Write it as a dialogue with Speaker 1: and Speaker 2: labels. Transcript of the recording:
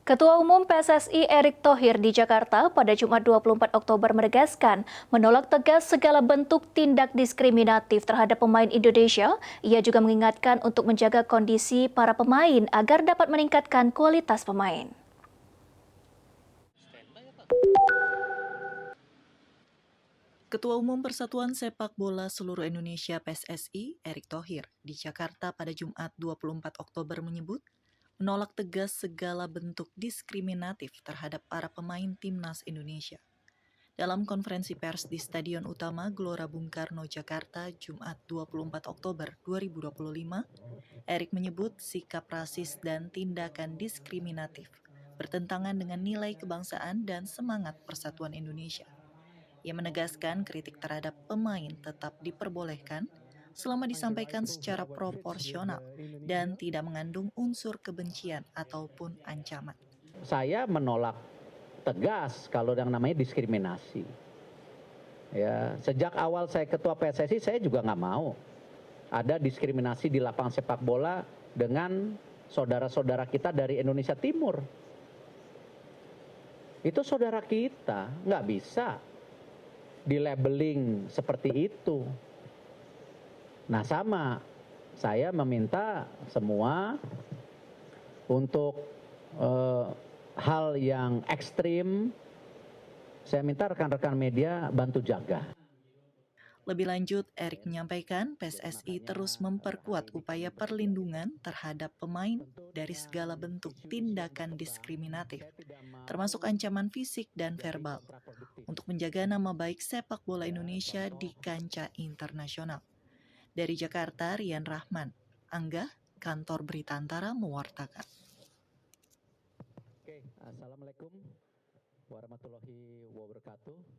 Speaker 1: Ketua Umum PSSI Erick Thohir di Jakarta pada Jumat 24 Oktober menegaskan menolak tegas segala bentuk tindak diskriminatif terhadap pemain Indonesia. Ia juga mengingatkan untuk menjaga kondisi para pemain agar dapat meningkatkan kualitas pemain.
Speaker 2: Ketua Umum Persatuan Sepak Bola Seluruh Indonesia PSSI, Erick Thohir, di Jakarta pada Jumat 24 Oktober menyebut, menolak tegas segala bentuk diskriminatif terhadap para pemain timnas Indonesia. Dalam konferensi pers di Stadion Utama Gelora Bung Karno, Jakarta, Jumat 24 Oktober 2025, Erick menyebut sikap rasis dan tindakan diskriminatif bertentangan dengan nilai kebangsaan dan semangat persatuan Indonesia. Ia menegaskan kritik terhadap pemain tetap diperbolehkan selama disampaikan secara proporsional dan tidak mengandung unsur kebencian ataupun ancaman.
Speaker 3: Saya menolak tegas kalau yang namanya diskriminasi. Ya, sejak awal saya ketua PSSI saya juga nggak mau ada diskriminasi di lapangan sepak bola dengan saudara-saudara kita dari Indonesia Timur. Itu saudara kita, nggak bisa di-labeling seperti itu. Nah sama, saya meminta semua untuk hal yang ekstrim, saya minta rekan-rekan media bantu jaga.
Speaker 2: Lebih lanjut, Erick menyampaikan PSSI terus memperkuat upaya perlindungan terhadap pemain dari segala bentuk tindakan diskriminatif, termasuk ancaman fisik dan verbal, untuk menjaga nama baik sepak bola Indonesia di kancah internasional. Dari Jakarta, Rian Rahman, Angga, Kantor Berita Antara mewartakan.
Speaker 3: Assalamualaikum warahmatullahi wabarakatuh.